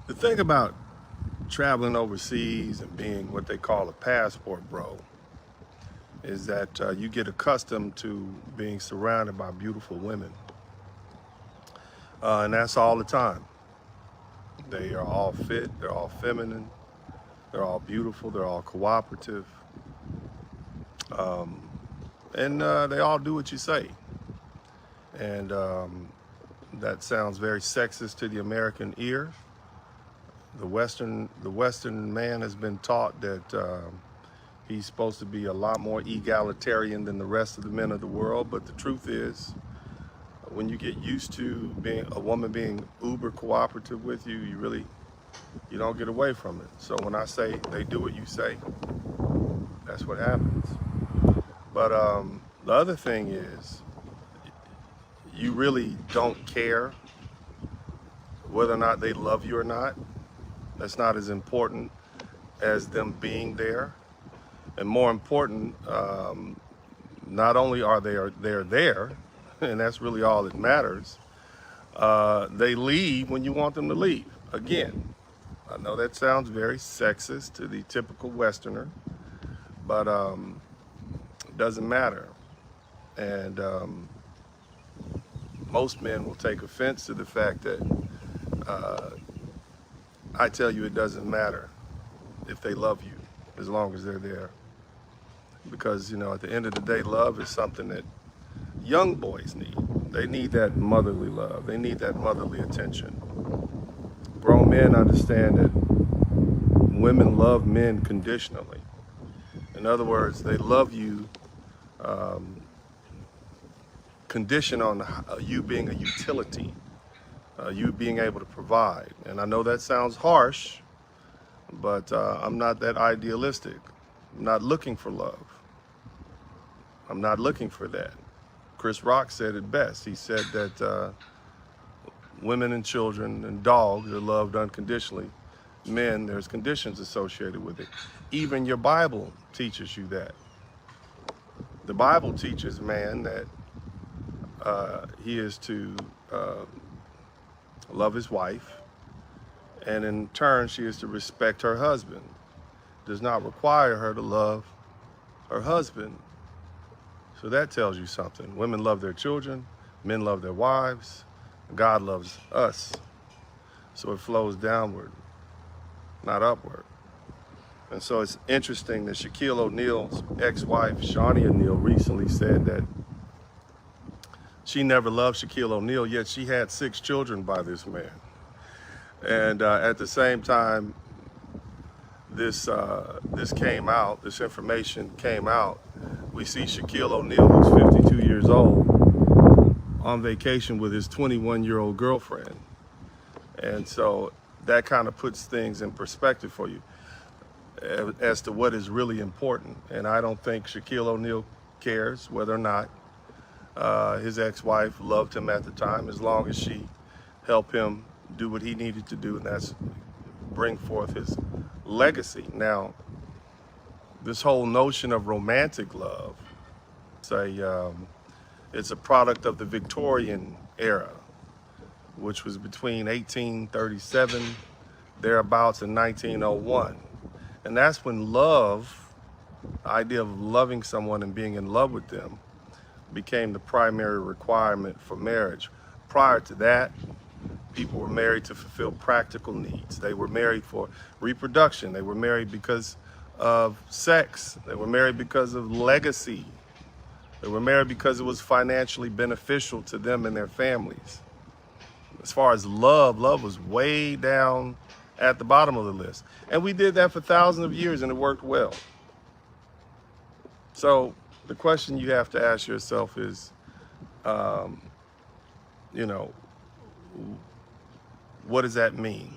The thing about traveling overseas and being what they call a passport bro is that you get accustomed to being surrounded by beautiful women. And that's all the time. They are all fit, they're all feminine, they're all beautiful, they're all cooperative, um, and they all do what you say. And that sounds very sexist to the American ear. The Western man has been taught that he's supposed to be a lot more egalitarian than the rest of the men of the world. But the truth is, when you get used to being a woman being uber cooperative with you, you don't get away from it. So when I say they do what you say, that's what happens. But the other thing is, you really don't care whether or not they love you or not. That's not as important as them being there. And more important, not only are they're there, and that's really all that matters, they leave when you want them to leave. Again, I know that sounds very sexist to the typical Westerner, but it doesn't matter. And most men will take offense to the fact that I tell you it doesn't matter if they love you as long as they're there. Because, at the end of the day, love is something that young boys need. They need that motherly love. They need that motherly attention. Grown men understand that women love men conditionally. In other words, they love you conditioned on you being a utility, you being able to provide. And I know that sounds harsh, but I'm not that idealistic. I'm not looking for love. I'm not looking for that. Chris Rock said it best. He said that women and children and dogs are loved unconditionally. Men, there's conditions associated with it. Even your Bible teaches you that. The Bible teaches man that he is to love his wife, and in turn, she is to respect her husband. Does not require her to love her husband. So that tells you something. Women love their children, men love their wives, God loves us. So it flows downward, not upward. And so it's interesting that Shaquille O'Neal's ex-wife, Shawnee O'Neal, recently said that she never loved Shaquille O'Neal, yet she had 6 children by this man. And at the same time, this information came out, we see Shaquille O'Neal, who's 52 years old, on vacation with his 21-year-old girlfriend. And so that kind of puts things in perspective for you as to what is really important. And I don't think Shaquille O'Neal cares whether or not his ex-wife loved him at the time, as long as she helped him do what he needed to do, and that's bring forth his legacy. Now, this whole notion of romantic love, it's a product of the Victorian era, which was between 1837, thereabouts, and 1901. And that's when love, the idea of loving someone and being in love with them, became the primary requirement for marriage. Prior to that, people were married to fulfill practical needs. They were married for reproduction. They were married because of sex. They were married because of legacy. They were married because it was financially beneficial to them and their families. As far as love was way down at the bottom of the list. And we did that for thousands of years, and it worked well. So the question you have to ask yourself is, what does that mean?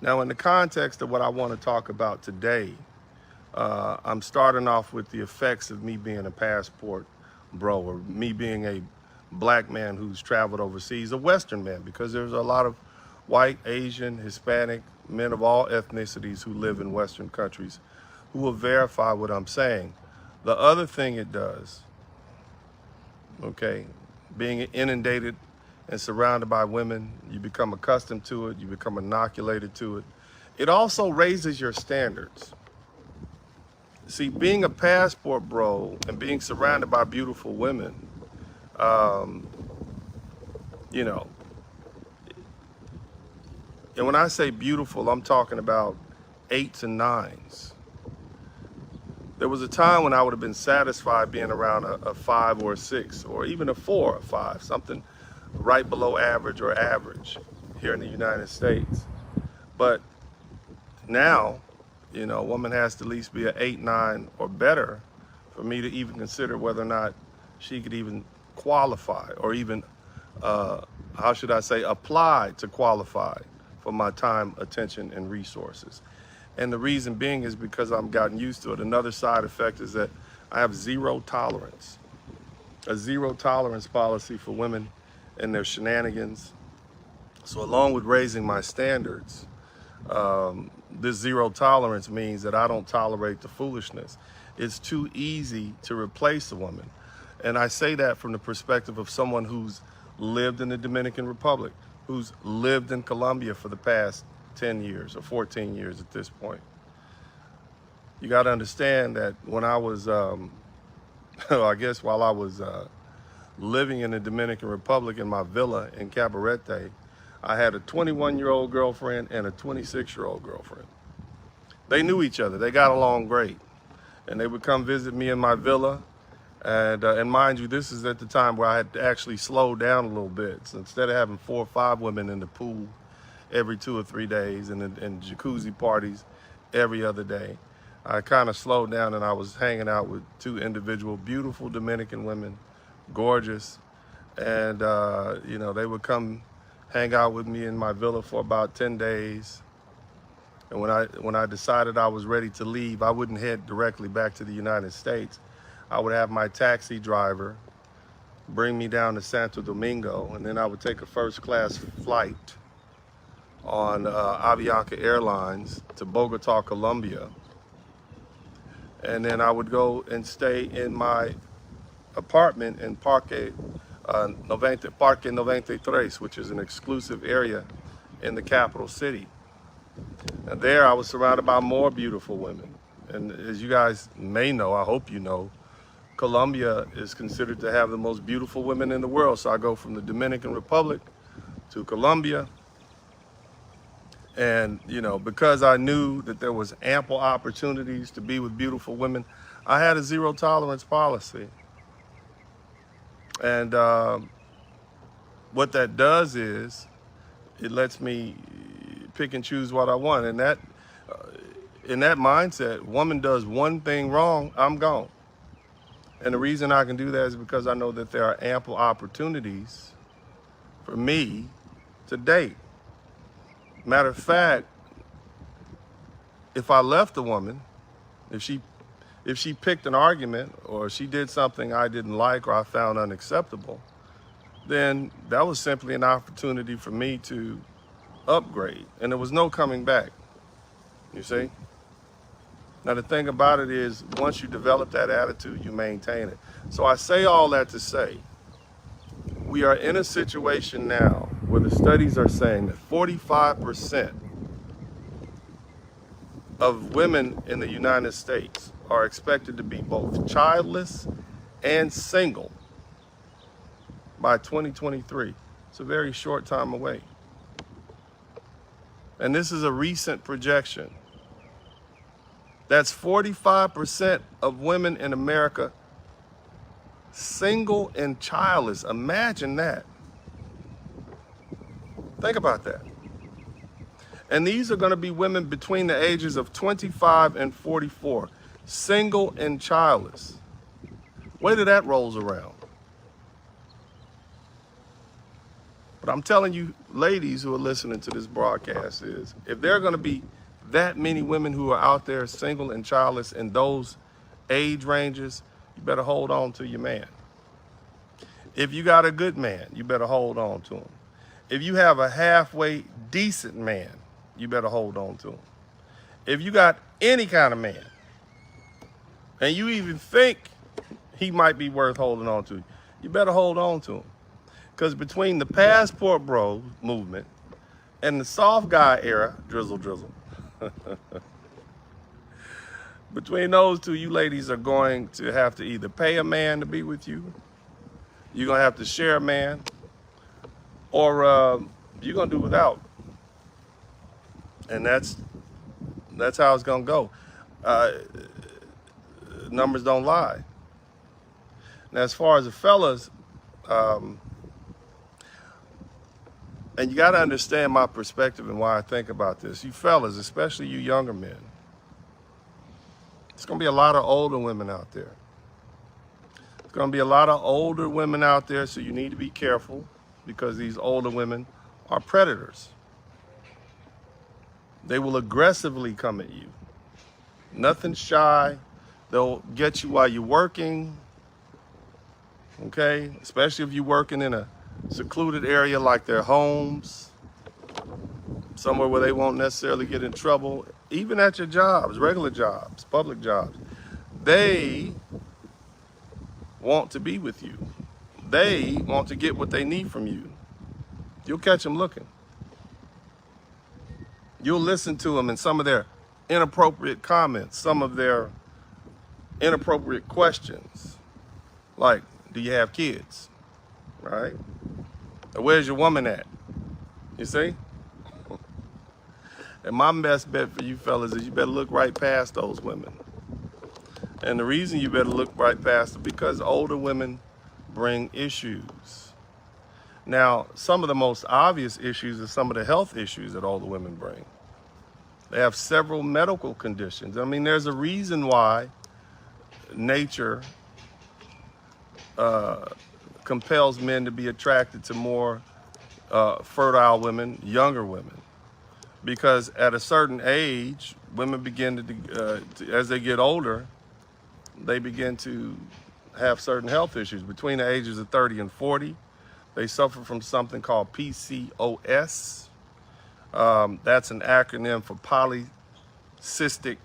Now, in the context of what I want to talk about today, I'm starting off with the effects of me being a passport bro, or me being a black man who's traveled overseas, a Western man, because there's a lot of white, Asian, Hispanic, men of all ethnicities who live in Western countries who will verify what I'm saying. The other thing it does, okay, being inundated and surrounded by women, you become accustomed to it, you become inoculated to it. It also raises your standards. See, being a passport bro and being surrounded by beautiful women, um, you know, and when I say beautiful, I'm talking about 8s and 9s. There was a time when I would have been satisfied being around a 5 or a 6, or even a 4 or 5, something right below average or average here in the United States. But now, you know, a woman has to at least be an 8, 9 or better for me to even consider whether or not she could even qualify, or even, how should I say, apply to qualify for my time, attention, and resources. And the reason being is because I've gotten used to it. Another side effect is that I have zero tolerance, a zero tolerance policy for women and their shenanigans. So along with raising my standards, this zero tolerance means that I don't tolerate the foolishness. It's too easy to replace a woman. And I say that from the perspective of someone who's lived in the Dominican Republic, who's lived in Colombia for the past 10 years or 14 years at this point. You got to understand that when I was, I guess while I was living in the Dominican Republic in my villa in Cabarete, I had a 21-year-old girlfriend and a 26-year-old girlfriend. They knew each other. They got along great. And they would come visit me in my villa. And mind you, this is at the time where I had to actually slow down a little bit. So instead of having 4 or 5 women in the pool every 2 or 3 days and jacuzzi parties every other day, I kind of slowed down and I was hanging out with 2 individual, beautiful Dominican women, gorgeous. And, you know, they would come hang out with me in my villa for about 10 days. And when I decided I was ready to leave, I wouldn't head directly back to the United States. I would have my taxi driver bring me down to Santo Domingo, and then I would take a first-class flight on Avianca Airlines to Bogota, Colombia. And then I would go and stay in my apartment in Parque 93, which is an exclusive area in the capital city. And there I was surrounded by more beautiful women. And as you guys may know, I hope you know, Colombia is considered to have the most beautiful women in the world. So I go from the Dominican Republic to Colombia. And, you know, because I knew that there was ample opportunities to be with beautiful women, I had a zero tolerance policy. And what that does is it lets me pick and choose what I want. And that, in that mindset, woman does one thing wrong, I'm gone. And the reason I can do that is because I know that there are ample opportunities for me to date. Matter of fact, if I left a woman, if she picked an argument or she did something I didn't like or I found unacceptable, then that was simply an opportunity for me to upgrade, and there was no coming back, you see? Now the thing about it is, once you develop that attitude, you maintain it. So I say all that to say, we are in a situation now where the studies are saying that 45% of women in the United States are expected to be both childless and single by 2023. It's a very short time away. And this is a recent projection. That's 45% of women in America single and childless. Imagine that. Think about that. And these are going to be women between the ages of 25 and 44, single and childless. Wait till that rolls around. But I'm telling you, ladies who are listening to this broadcast, is if there are going to be that many women who are out there single and childless in those age ranges, you better hold on to your man. If you got a good man, you better hold on to him. If you have a halfway decent man, you better hold on to him. If you got any kind of man, and you even think he might be worth holding on to, you better hold on to him. Because between the passport bro movement and the soft guy era, drizzle, drizzle, between those two, you ladies are going to have to either pay a man to be with you, you're going to have to share a man, or you're going to do without. And that's how it's going to go. Numbers don't lie. Now, as far as the fellas, and you got to understand my perspective and why I think about this. You fellas, especially you younger men, it's going to be a lot of older women out there. There's going to be a lot of older women out there, so you need to be careful because these older women are predators. They will aggressively come at you. Nothing shy. They'll get you while you're working, okay? Especially if you're working in a secluded area like their homes, somewhere where they won't necessarily get in trouble, even at your jobs, regular jobs, public jobs. They want to be with you. They want to get what they need from you. You'll catch them looking. You'll listen to them in some of their inappropriate comments, some of their inappropriate questions, like, do you have kids, right? Or where's your woman at? You see? And my best bet for you fellas is you better look right past those women. And the reason you better look right past them because older women bring issues. Now, some of the most obvious issues are some of the health issues that older women bring. They have several medical conditions. I mean, there's a reason why nature compels men to be attracted to more fertile women, younger women. Because at a certain age, women begin to as they get older, they begin to have certain health issues. Between the ages of 30 and 40, they suffer from something called PCOS. That's an acronym for polycystic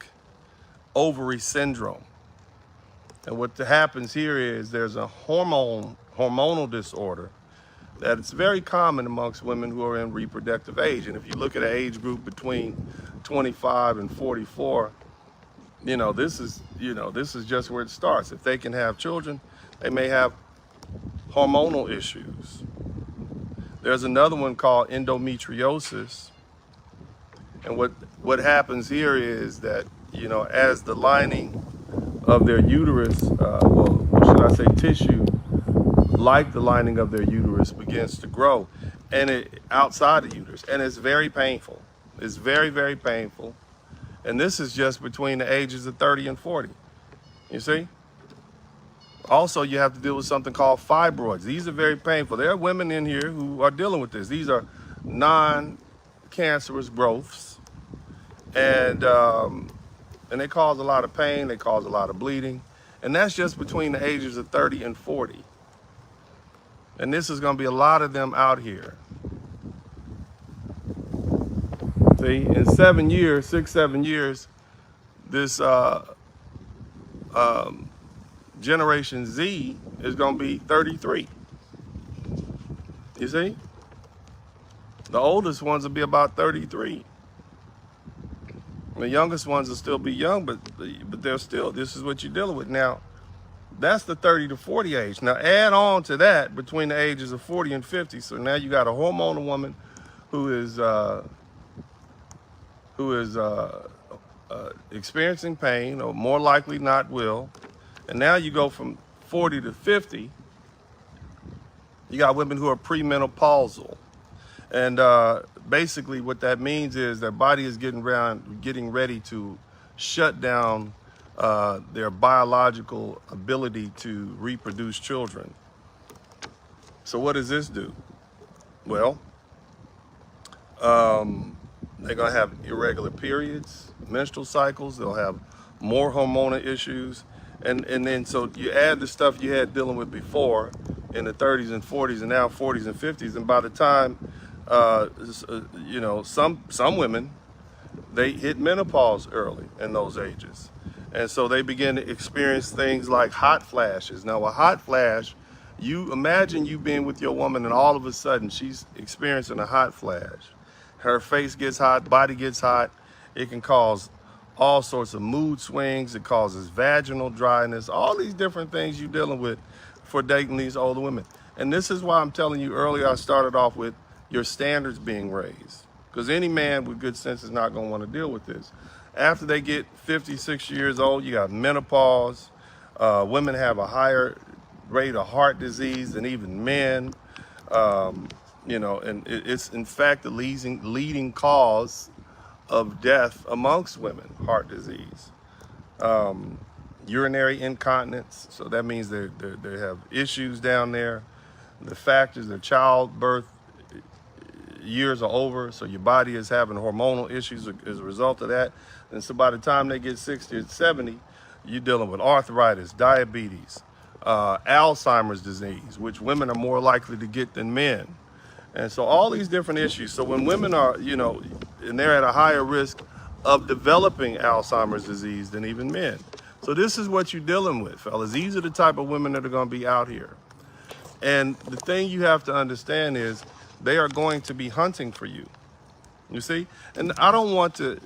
ovary syndrome. And what happens here is there's a hormonal disorder that it's very common amongst women who are in reproductive age. And if you look at an age group between 25 and 44, this is just where it starts. If they can have children, they may have hormonal issues. There's another one called endometriosis. And what happens here is that, as the lining of their uterus, tissue, like the lining of their uterus begins to grow, and it outside the uterus, and it's very painful. It's very, very painful. And this is just between the ages of 30 and 40. You see? Also, you have to deal with something called fibroids. These are very painful. There are women in here who are dealing with this. These are non-cancerous growths, and they cause a lot of pain. They cause a lot of bleeding, and that's just between the ages of 30 and 40. And this is going to be a lot of them out here. See, in 7 years, this Generation Z is going to be 33. You see? The oldest ones will be about 33. The youngest ones will still be young, but they're still, this is what you're dealing with. Now, that's the 30 to 40 age. Now, add on to that between the ages of 40 and 50. So now you got a hormonal woman who is experiencing pain, or more likely not will. And now you go from 40 to 50, you got women who are premenopausal. And basically what that means is their body is getting ready to shut down their biological ability to reproduce children. So what does this do? Well, they're gonna have irregular periods, menstrual cycles, they'll have more hormonal issues, and then so you add the stuff you had dealing with before in the 30s and 40s and now 40s and 50s, and by the time some women, they hit menopause early in those ages. And so they begin to experience things like hot flashes. Now, a hot flash You imagine you being with your woman and all of a sudden she's experiencing a hot flash. Her face gets hot, body gets hot. It can cause all sorts of mood swings. It causes vaginal dryness, all these different things you're dealing with for dating these older women. And this is why I'm telling you earlier, I started off with your standards being raised. Because any man with good sense is not going to want to deal with this. After they get 50, 60 years old, you got menopause. Women have a higher rate of heart disease than even men. You know, and it's in fact the leading cause of death amongst women, heart disease. Urinary incontinence, so that means they have issues down there. The fact is their childbirth years are over, so your body is having hormonal issues as a result of that. And so by the time they get 60 or 70, you're dealing with arthritis, diabetes, Alzheimer's disease, which women are more likely to get than men. And so all these different issues. So when women are, you know, and they're at a higher risk of developing Alzheimer's disease than even men. So this is what you're dealing with, fellas. These are the type of women that are going to be out here. And the thing you have to understand is they are going to be hunting for you. You see? And I don't want you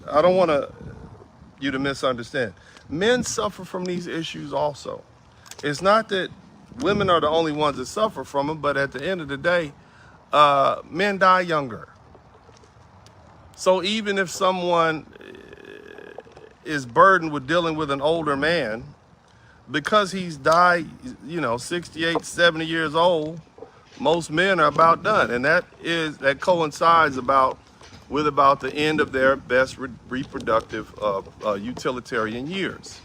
to misunderstand. Men suffer from these issues also. It's not that women are the only ones that suffer from them, but at the end of the day, men die younger. So even if someone is burdened with dealing with an older man, because he's died, you know, 68, 70 years old, most men are about done. And that coincides with about the end of their best reproductive utilitarian years.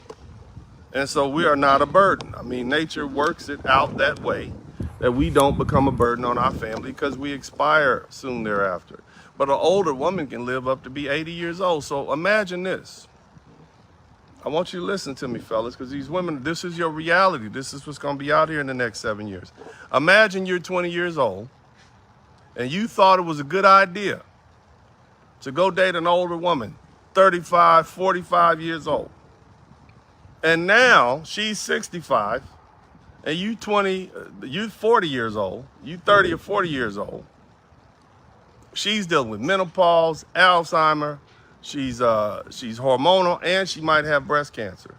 And so we are not a burden. I mean, nature works it out that way, that we don't become a burden on our family because we expire soon thereafter. But an older woman can live up to be 80 years old. So imagine this. I want you to listen to me, fellas, because these women, this is your reality. This is what's going to be out here in the next 7 years. Imagine you're 20 years old and you thought it was a good idea to go date an older woman, 35, 45 years old. And now she's 65 and you 40 years old, you 30 or 40 years old. She's dealing with menopause, Alzheimer's, she's hormonal, and she might have breast cancer.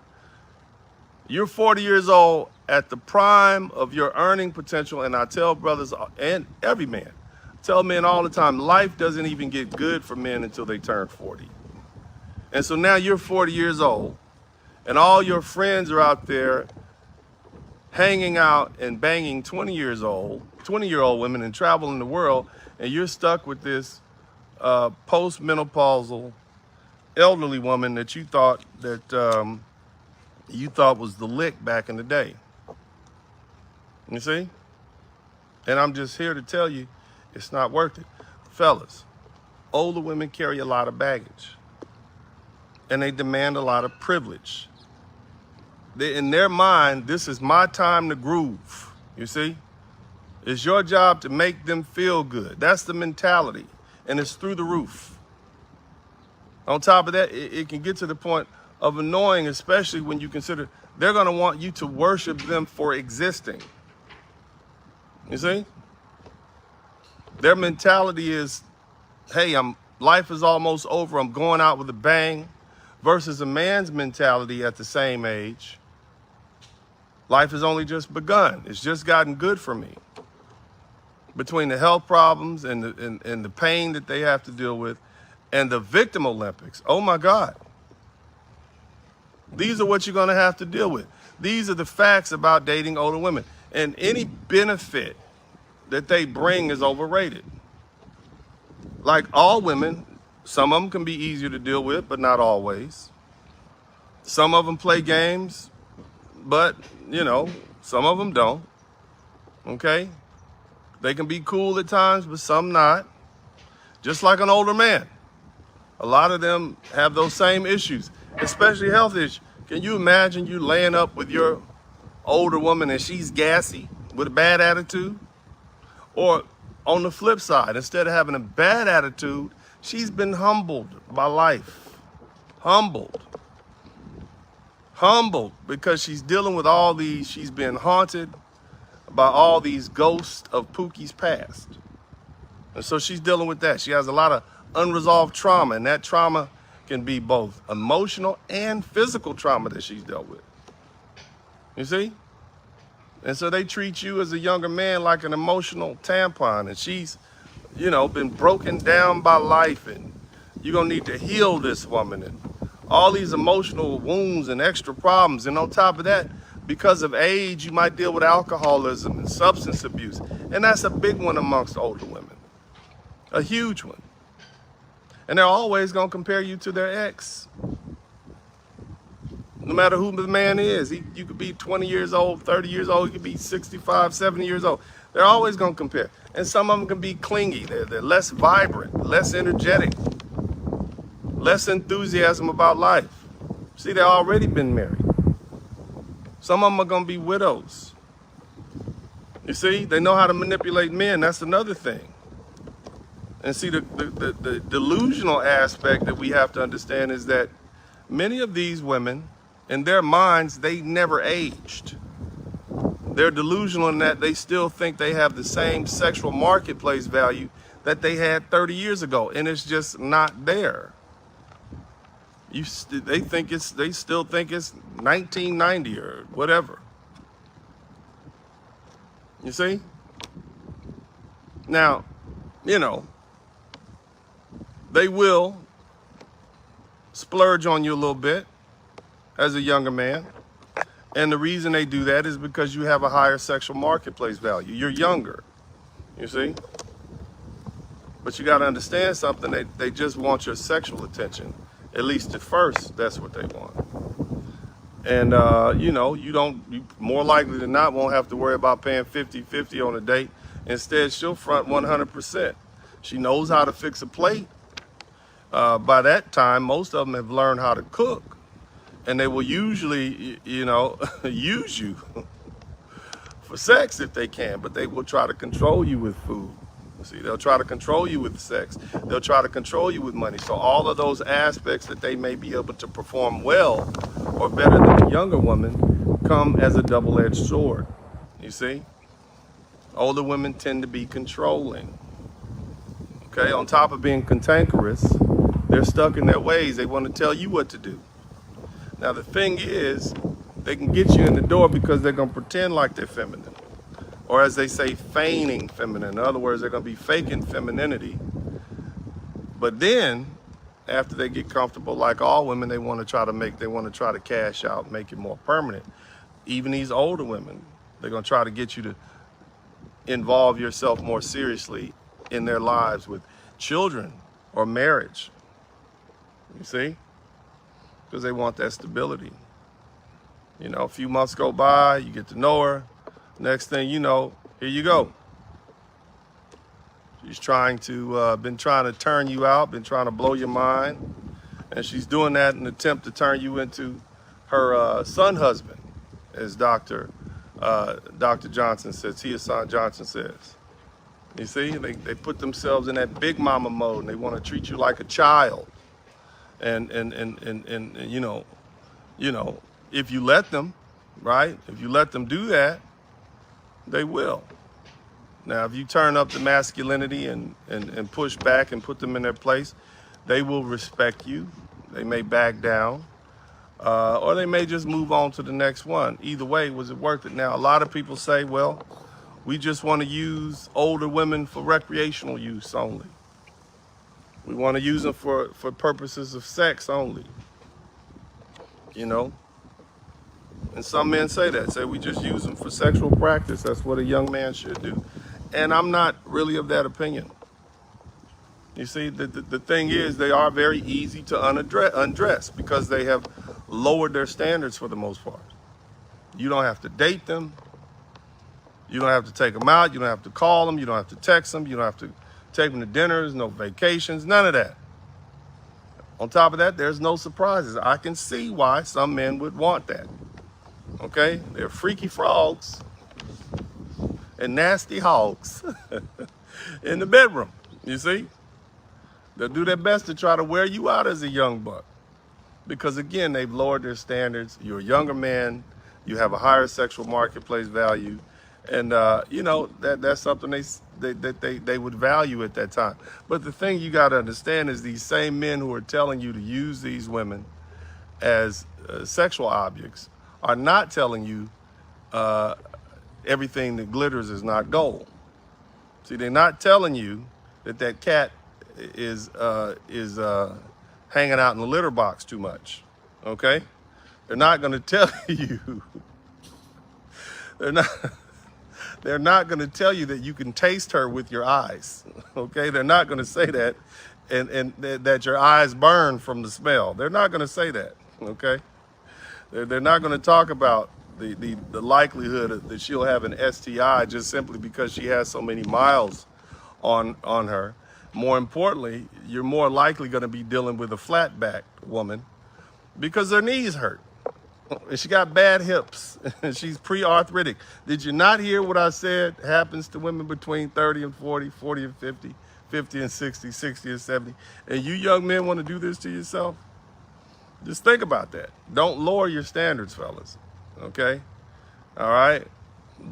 You're 40 years old at the prime of your earning potential, and I tell brothers and every man, tell men all the time, life doesn't even get good for men until they turn 40. And so now you're 40 years old, and all your friends are out there hanging out and banging 20-year-old women and traveling the world, and you're stuck with this post-menopausal elderly woman that you thought was the lick back in the day. You see? And I'm just here to tell you, it's not worth it. Fellas, older women carry a lot of baggage, and they demand a lot of privilege. In their mind, this is my time to groove, you see? It's your job to make them feel good. That's the mentality, and it's through the roof. On top of that, it can get to the point of annoying, especially when you consider they're going to want you to worship them for existing. You see? Their mentality is, hey, life is almost over, I'm going out with a bang, versus a man's mentality at the same age. Life has only just begun. It's just gotten good for me. Between the health problems and the pain that they have to deal with and the victim Olympics, oh my God. These are what you're going to have to deal with. These are the facts about dating older women. And any benefit that they bring is overrated. Like all women, some of them can be easier to deal with, but not always. Some of them play games, but, you know, some of them don't. Okay? They can be cool at times, but some not. Just like an older man. A lot of them have those same issues, especially health issues. Can you imagine you laying up with your older woman and she's gassy with a bad attitude? Or on the flip side, instead of having a bad attitude, she's been humbled by life. Humbled because she's dealing with all these, she's been haunted by all these ghosts of Pookie's past. And so she's dealing with that. She has a lot of unresolved trauma, and that trauma can be both emotional and physical trauma that she's dealt with. You see? And so they treat you as a younger man like an emotional tampon, and she's, you know, been broken down by life, and you're gonna need to heal this woman, and all these emotional wounds and extra problems. And on top of that, because of age, you might deal with alcoholism and substance abuse. And that's a big one amongst older women, a huge one. And they're always gonna compare you to their ex. No matter who the man is, you could be 20 years old, 30 years old, you could be 65, 70 years old. They're always gonna compare. And some of them can be clingy, they're less vibrant, less energetic, less enthusiasm about life. See, they've already been married. Some of them are gonna be widows. You see, they know how to manipulate men, that's another thing. And see, the delusional aspect that we have to understand is that many of these women, in their minds, they never aged. They're delusional in that they still think they have the same sexual marketplace value that they had 30 years ago, and it's just not there. They still think it's 1990 or whatever. You see? Now, you know, they will splurge on you a little bit as a younger man. And the reason they do that is because you have a higher sexual marketplace value. You're younger, you see? But you got to understand something. They just want your sexual attention. At least at first, that's what they want. And, you know, you more likely than not won't have to worry about paying 50-50 on a date. Instead, she'll front 100%. She knows how to fix a plate. By that time, most of them have learned how to cook. And they will usually, you know, use you for sex if they can, but they will try to control you with food. See, they'll try to control you with sex. They'll try to control you with money. So all of those aspects that they may be able to perform well or better than a younger woman come as a double-edged sword. You see? Older women tend to be controlling. Okay, on top of being cantankerous, they're stuck in their ways. They want to tell you what to do. Now the thing is, they can get you in the door because they're going to pretend like they're feminine. Or as they say, feigning feminine. In other words, they're going to be faking femininity. But then, after they get comfortable, like all women, they want to try to cash out, make it more permanent. Even these older women, they're going to try to get you to involve yourself more seriously in their lives with children or marriage. You see? Because they want that stability. You know, a few months go by, you get to know her. Next thing you know, here you go. She's been trying to turn you out, been trying to blow your mind. And she's doing that in an attempt to turn you into her son husband, as Dr. Johnson says, Tia Son Johnson says. You see, they put themselves in that big mama mode, and they want to treat you like a child. And you know, if you let them, right? If you let them do that, they will. Now, if you turn up the masculinity and push back and put them in their place, they will respect you. They may back down, or they may just move on to the next one. Either way, was it worth it? Now, a lot of people say, well, we just want to use older women for recreational use only. We want to use them for purposes of sex only, you know? And some men say we just use them for sexual practice. That's what a young man should do. And I'm not really of that opinion. You see, the thing is, they are very easy to undress because they have lowered their standards for the most part. You don't have to date them. You don't have to take them out. You don't have to call them. You don't have to text them. You don't have to take them to dinners, no vacations, none of that. On top of that, there's no surprises. I can see why some men would want that. Okay? They're freaky frogs and nasty hogs in the bedroom, you see? They'll do their best to try to wear you out as a young buck. Because again, they've lowered their standards. You're a younger man, you have a higher sexual marketplace value, And you know, that's something they would value at that time. But the thing you got to understand is these same men who are telling you to use these women as sexual objects are not telling you everything that glitters is not gold. See, they're not telling you that cat is hanging out in the litter box too much. Okay, they're not going to tell you. They're not. They're not going to tell you that you can taste her with your eyes. Okay, they're not going to say that, and that your eyes burn from the smell. They're not going to say that. Okay, they're not going to talk about the likelihood that she'll have an STI just simply because she has so many miles on her. More importantly, you're more likely going to be dealing with a flat-backed woman because her knees hurt. And she got bad hips, and she's pre-arthritic. Did you not hear what I said happens to women between 30 and 40, 40 and 50, 50 and 60, 60 and 70? And you young men want to do this to yourself? Just think about that. Don't lower your standards, fellas, okay? All right?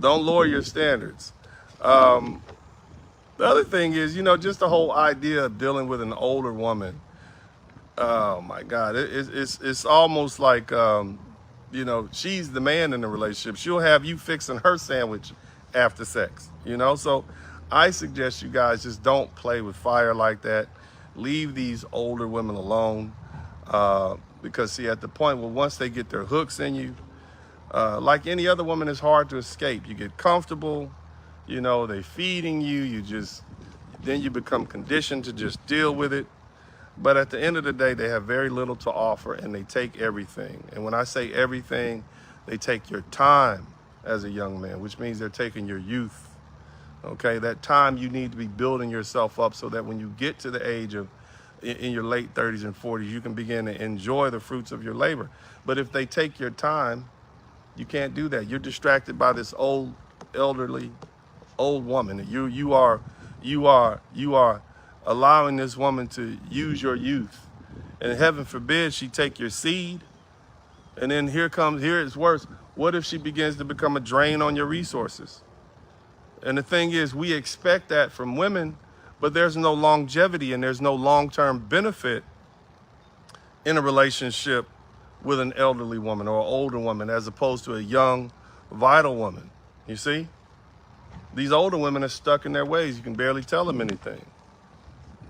Don't lower your standards. The other thing is, you know, just the whole idea of dealing with an older woman. Oh, my God. It's almost like... you know, she's the man in the relationship. She'll have you fixing her sandwich after sex, you know? So I suggest you guys just don't play with fire like that. Leave these older women alone. Because see, at the point where once they get their hooks in you, like any other woman, it's hard to escape. You get comfortable, you know, they feeding you, then you become conditioned to just deal with it. But at the end of the day, they have very little to offer, and they take everything. And when I say everything, they take your time as a young man, which means they're taking your youth. Okay, that time you need to be building yourself up so that when you get to the age of in your late 30s and 40s, you can begin to enjoy the fruits of your labor. But if they take your time, you can't do that. You're distracted by this elderly woman. You are allowing this woman to use your youth. And heaven forbid she take your seed. And then here it's worse. What if she begins to become a drain on your resources? And the thing is, we expect that from women, but there's no longevity and there's no long-term benefit in a relationship with an elderly woman or an older woman as opposed to a young, vital woman. You see? These older women are stuck in their ways. You can barely tell them anything.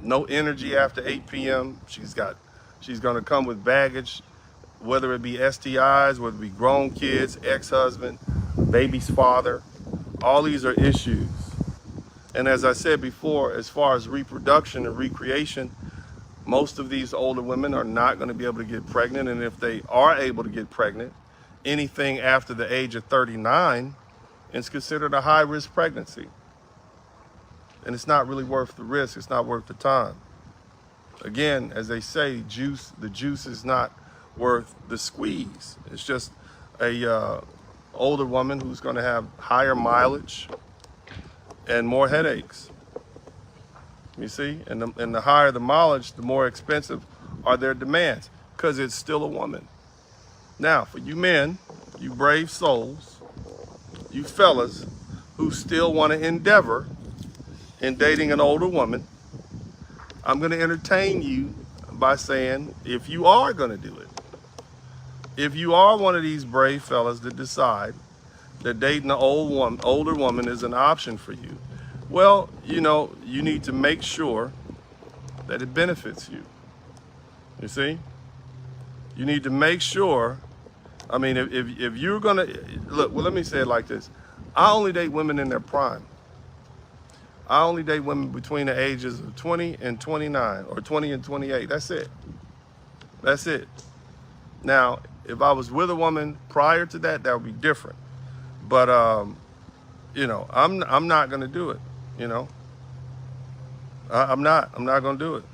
No energy after 8 p.m. She's going to come with baggage, whether it be STIs, whether it be grown kids, ex-husband, baby's father. All these are issues. And as I said before, as far as reproduction and recreation, most of these older women are not going to be able to get pregnant. And if they are able to get pregnant, anything after the age of 39 is considered a high-risk pregnancy. And it's not really worth the risk. It's not worth the time. Again, as they say, the juice is not worth the squeeze. It's just a older woman who's going to have higher mileage and more headaches. You see, and the higher the mileage, the more expensive are their demands, because it's still a woman. Now, for you men, you brave souls, you fellas who still want to endeavor in dating an older woman, I'm going to entertain you by saying, if you are going to do it, if you are one of these brave fellas that decide that dating an older woman is an option for you, well, you know, you need to make sure that it benefits you. You see? You need to make sure, I mean, if you're going to, look, well, let me say it like this. I only date women in their prime. I only date women between the ages of 20 and 29 or 20 and 28. That's it. That's it. Now, if I was with a woman prior to that, that would be different. But, you know, I'm not going to do it, you know. I'm not going to do it.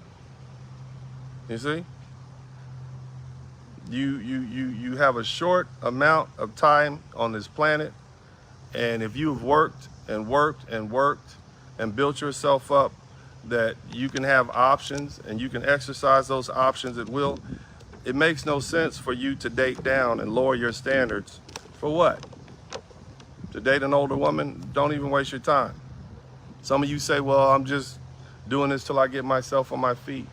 You see? You have a short amount of time on this planet, and if you've worked and worked and worked and built yourself up that you can have options and you can exercise those options at will, it makes no sense for you to date down and lower your standards for what? To date an older woman, don't even waste your time. Some of you say, well, I'm just doing this till I get myself on my feet.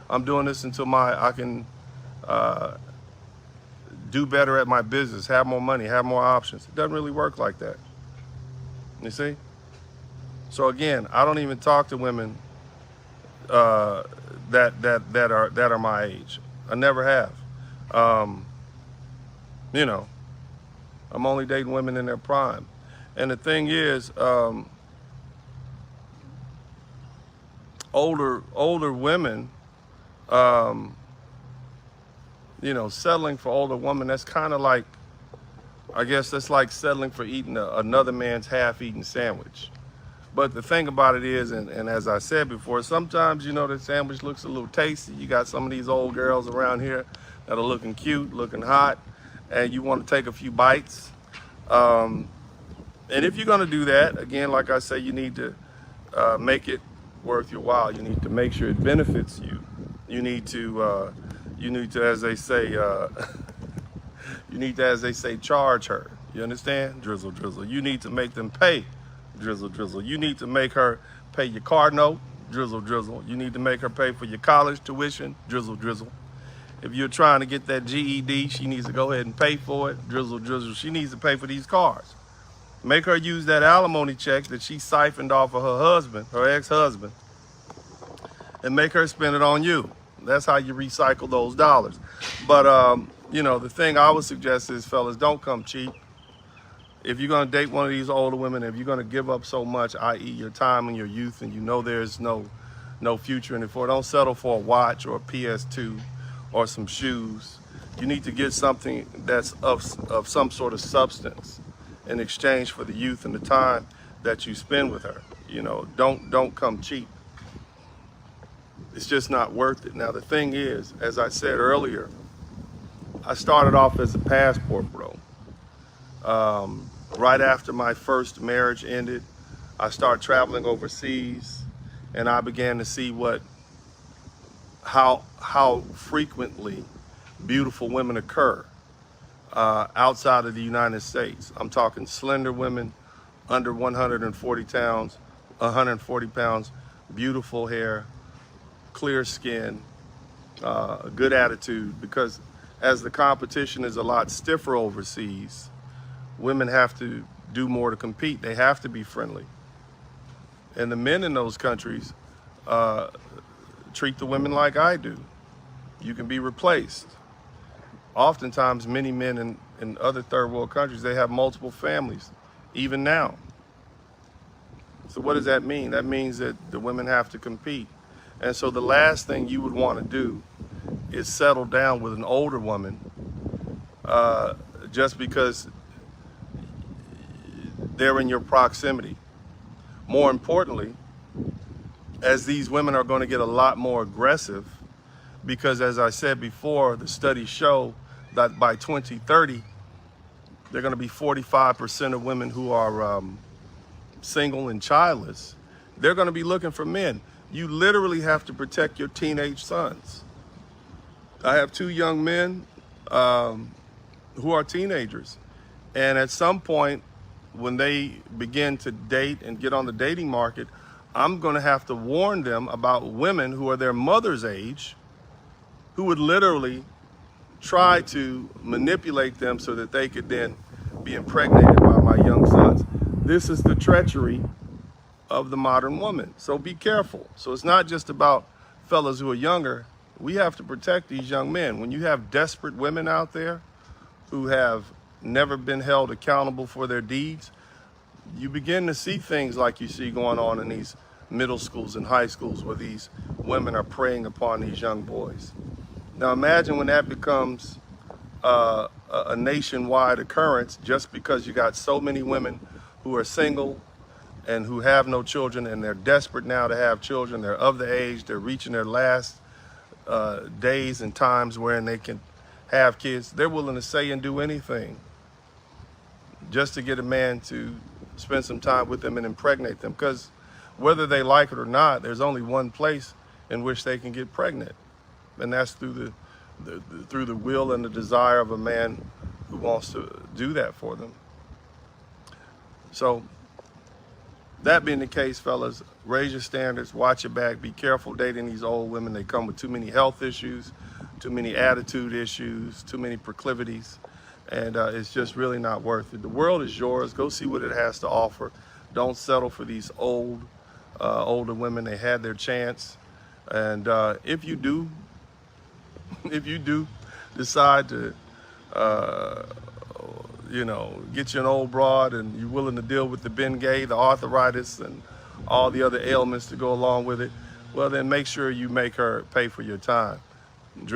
I'm doing this until I can do better at my business, have more money, have more options. It doesn't really work like that. You see? So again, I don't even talk to women that are my age. I never have. You know, I'm only dating women in their prime. And the thing is, older women, you know, settling for older women, that's kind of like, I guess that's like settling for eating another man's half-eaten sandwich. But the thing about it is, and as I said before, sometimes, you know, the sandwich looks a little tasty. You got some of these old girls around here that are looking cute, looking hot, and you want to take a few bites. And if you're going to do that, again, like I say, you need to make it worth your while. You need to make sure it benefits you. You need to, as they say, charge her. You understand? Drizzle, drizzle. You need to make them pay. Drizzle, drizzle. You need to make her pay your car note. Drizzle, drizzle. You need to make her pay for your college tuition. Drizzle, drizzle. If you're trying to get that GED, she needs to go ahead and pay for it. Drizzle, drizzle. She needs to pay for these cars. Make her use that alimony check that she siphoned off of her husband, her ex-husband, and make her spend it on you. That's how you recycle those dollars. But, you know, the thing I would suggest is, fellas, don't come cheap. If you're going to date one of these older women, if you're going to give up so much, i.e. your time and your youth, and you know there's no future in it for it, don't settle for a watch or a PS2 or some shoes. You need to get something that's of some sort of substance in exchange for the youth and the time that you spend with her. You know, don't come cheap. It's just not worth it. Now, the thing is, as I said earlier, I started off as a passport bro. Right after my first marriage ended, I started traveling overseas, and I began to see how frequently beautiful women occur outside of the United States. I'm talking slender women, under 140 pounds, beautiful hair, clear skin, a good attitude, because as the competition is a lot stiffer overseas, women have to do more to compete. They have to be friendly. And the men in those countries treat the women like I do. You can be replaced. Oftentimes, many men in other third world countries, they have multiple families, even now. So what does that mean? That means that the women have to compete. And so the last thing you would want to do is settle down with an older woman just because they're in your proximity. More importantly, as these women are going to get a lot more aggressive, because as I said before, the studies show that by 2030, they're going to be 45% of women who are single and childless. They're going to be looking for men. You literally have to protect your teenage sons. I have two young men who are teenagers. And at some point, when they begin to date and get on the dating market, I'm going to have to warn them about women who are their mother's age, who would literally try to manipulate them so that they could then be impregnated by my young sons. This is the treachery of the modern woman. So be careful. So it's not just about fellas who are younger. We have to protect these young men. When you have desperate women out there who have never been held accountable for their deeds, you begin to see things like you see going on in these middle schools and high schools where these women are preying upon these young boys. Now imagine when that becomes a nationwide occurrence, just because you got so many women who are single and who have no children, and they're desperate now to have children. They're of the age, they're reaching their last days and times wherein they can have kids. They're willing to say and do anything just to get a man to spend some time with them and impregnate them, because whether they like it or not, there's only one place in which they can get pregnant, and that's through the will and the desire of a man who wants to do that for them. So that being the case, fellas, raise your standards, watch your back, be careful dating these old women. They come with too many health issues, too many attitude issues, too many proclivities, and it's just really not worth it. The world is yours. Go see what it has to offer. Don't settle for these older women. They had their chance, and if you do, if you do decide to, get you an old broad and you're willing to deal with the Bengay, the arthritis, and all the other ailments to go along with it, well, then make sure you make her pay for your time.